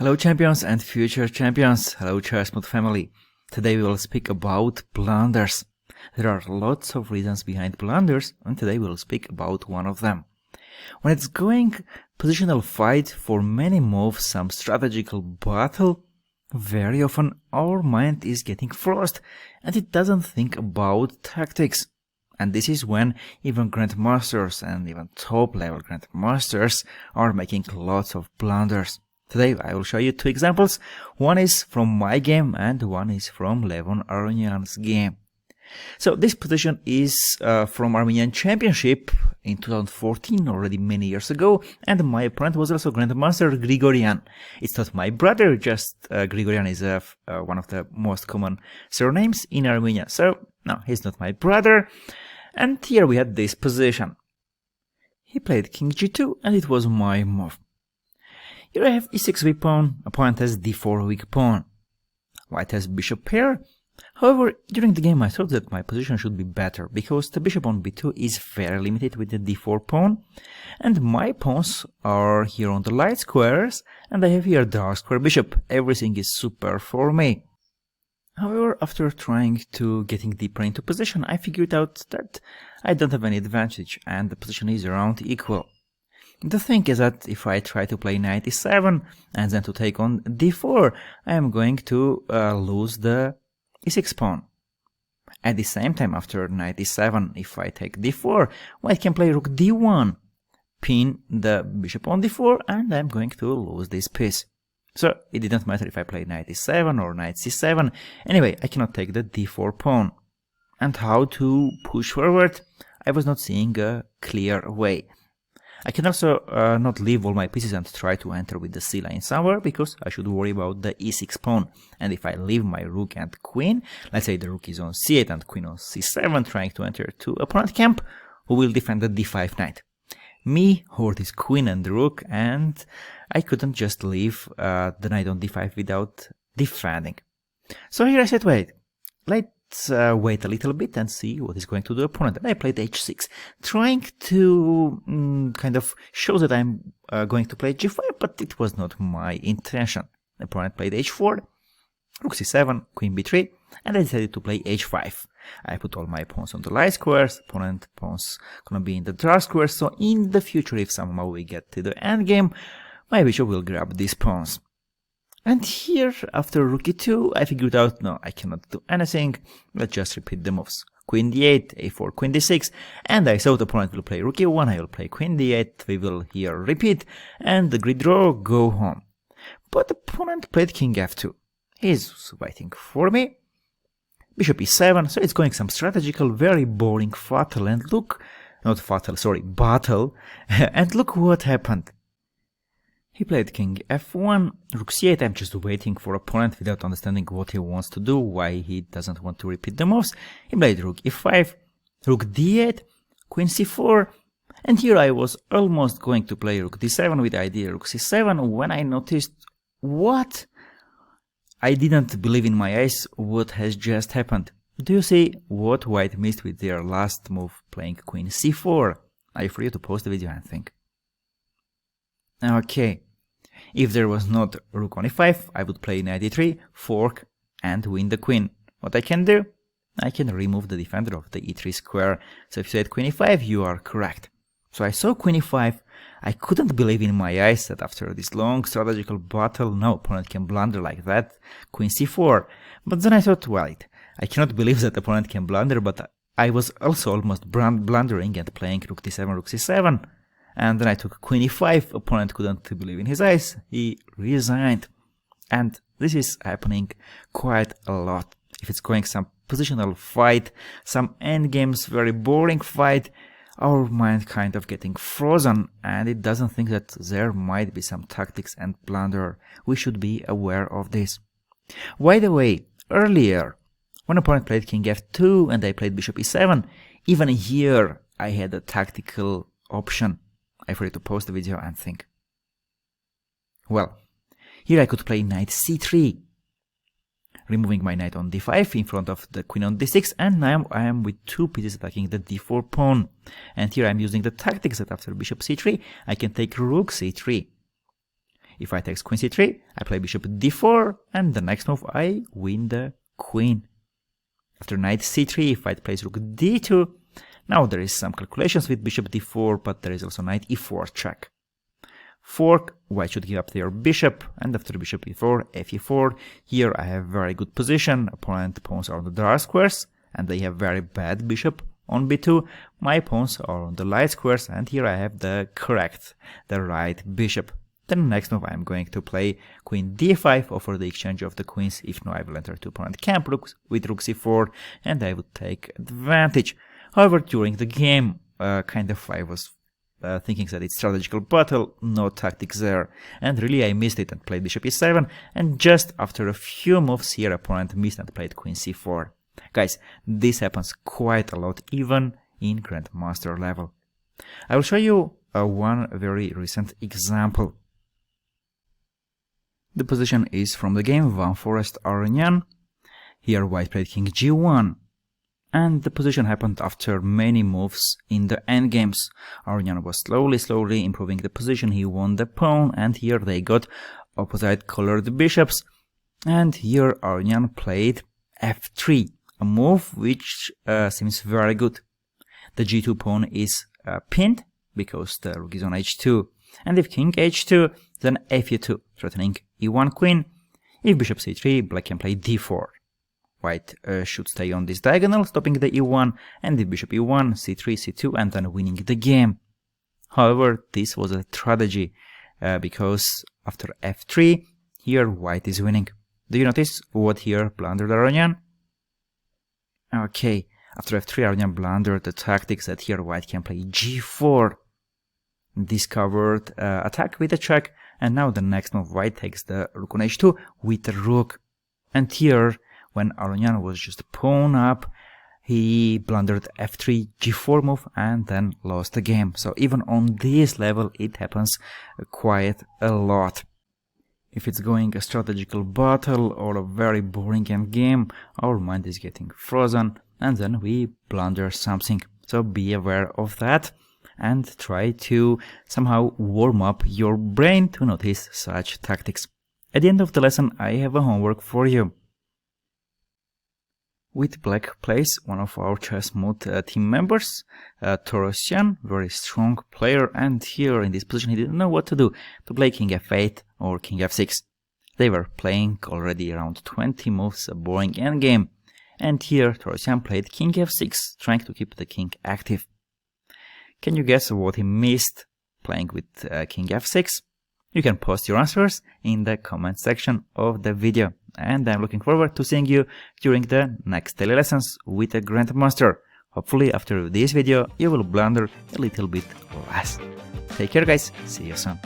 Hello champions and future champions, hello Chessmood family. Today we will speak about blunders. There are lots of reasons behind blunders and today we will speak about one of them. When it's going positional fight for many moves, some strategical battle, very often our mind is getting frozen and it doesn't think about tactics. And this is when even Grandmasters and even top level Grandmasters are making lots of blunders. Today I will show you two examples. One is from my game and one is from Forest and Aronian's game. So this position is from Armenian Championship in 2014, already many years ago, and my opponent was also Grandmaster Grigorian. It's not my brother, just Grigorian is one of the most common surnames in Armenia. So no, he's not my brother. And here we had this position. He played King G2 and it was my move. Here I have e6 weak pawn, opponent has d4 weak pawn. White has bishop pair. However, during the game I thought that my position should be better, because the bishop on b2 is very limited with the d4 pawn, and my pawns are here on the light squares, and I have here dark square bishop. Everything is super for me. However, after trying to getting deeper into position, I figured out that I don't have any advantage, and the position is around equal. The thing is that if I try to play knight e7 and then to take on d4, I am going to lose the e6 pawn. At the same time, after knight e7, if I take d4, white can play rook d1, pin the bishop on d4, and I'm going to lose this piece. So it didn't matter if I play knight e7 or knight c7, anyway, I cannot take the d4 pawn. And how to push forward? I was not seeing a clear way. I can also not leave all my pieces and try to enter with the c line somewhere, because I should worry about the e6 pawn. And if I leave my rook and queen, let's say the rook is on c8 and queen on c7, trying to enter to opponent camp, who will defend the d5 knight. Me or this queen and rook, and I couldn't just leave the knight on d5 without defending. So here I said, let's wait a little bit and see what is going to do opponent. And I played h6, trying to kind of show that I'm going to play g5, but it was not my intention. The opponent played h4, rook c7, queen b3, and I decided to play h5. I put all my pawns on the light squares, opponent pawns gonna be in the dark squares, so in the future, if somehow we get to the endgame, my bishop will grab these pawns. And here, after rook e2, I figured out, no, I cannot do anything, let's just repeat the moves. Queen d8, a4, queen d6, and I thought the opponent will play rook e1, I will play queen d8, we will here repeat, and the grid draw, go home. But the opponent played king f2. He's waiting for me. Bishop e7, so it's going some strategical, very boring battle, and look, battle, and look what happened. He played king f1, rook c8, I'm just waiting for opponent without understanding what he wants to do, why he doesn't want to repeat the moves. He played rook e5, rook d8, queen c4, and here I was almost going to play rook d7 with the idea rook c7 when I noticed, what? I didn't believe in my eyes what has just happened. Do you see what white missed with their last move playing queen c4? I free you to pause the video and think. Okay, if there was not rook on e5, I would play knight e3, fork, and win the queen. What I can do? I can remove the defender of the e3 square. So if you said queen e5, you are correct. So I saw queen e5, I couldn't believe in my eyes that after this long strategical battle, no opponent can blunder like that, queen c4. But then I thought, I cannot believe that opponent can blunder, but I was also almost blundering and playing rook d7, rook c7. And then I took queen e5, opponent couldn't believe in his eyes, he resigned. And this is happening quite a lot. If it's going some positional fight, some endgames, very boring fight, our mind kind of getting frozen and it doesn't think that there might be some tactics and blunder. We should be aware of this. By the way, earlier, when opponent played king f2 and I played bishop e7, even here I had a tactical option. I forgot to pause the video and think. Well, here I could play knight c3, removing my knight on d5 in front of the queen on d6, and now I am with two pieces attacking the d4 pawn. And here I am using the tactics that after bishop c3, I can take rook c3. If white takes queen c3, I play bishop d4, and the next move I win the queen. After knight c3, if white plays rook d2, now there is some calculations with bishop d4, but there is also knight e4 check. Fork, white should give up their bishop, and after bishop e4, fe4, here I have very good position. Opponent pawns are on the dark squares, and they have very bad bishop on b2. My pawns are on the light squares, and here I have the right bishop. Then next move I am going to play queen d5, offer the exchange of the queens. If no, I will enter to opponent camp with rook c4, and I would take advantage. However, during the game, I was thinking that it's strategical battle, no tactics there, and really I missed it and played bishop e7, and just after a few moves here, opponent missed and played queen c4. Guys, this happens quite a lot, even in Grandmaster level. I will show you one very recent example. The position is from the game Forest and Aronian. Here white played king g1, and the position happened after many moves in the endgames. Aronian was slowly improving the position. He won the pawn, and here they got opposite colored bishops. And here Aronian played f3, a move which seems very good. The g2 pawn is pinned because the rook is on h2, and if king h2, then fe2, threatening e1 queen. If bishop c3, black can play d4. White should stay on this diagonal, stopping the e1, and if bishop e1, c3, c2, and then winning the game. However, this was a tragedy, because after f3, here white is winning. Do you notice what here blundered Aronian? Okay, after f3, Aronian blundered the tactics that here white can play g4. Discovered attack with a check, and now the next move white takes the rook on h2 with the rook. And here, when Aronian was just pawn up, he blundered f3 g4 move and then lost the game. So even on this level it happens quite a lot. If it's going a strategical battle or a very boring endgame, our mind is getting frozen and then we blunder something. So be aware of that and try to somehow warm up your brain to notice such tactics. At the end of the lesson I have a homework for you. With black plays one of our Chessmood team members, Torosian, very strong player, and here in this position he didn't know what to do, to play king f8 or king f6. They were playing already around 20 moves, a boring endgame, and here Torosian played king f6, trying to keep the king active. Can you guess what he missed playing with king f6? You can post your answers in the comment section of the video. And I'm looking forward to seeing you during the next daily lessons with a Grandmaster. Hopefully after this video you will blunder a little bit less. Take care guys, see you soon.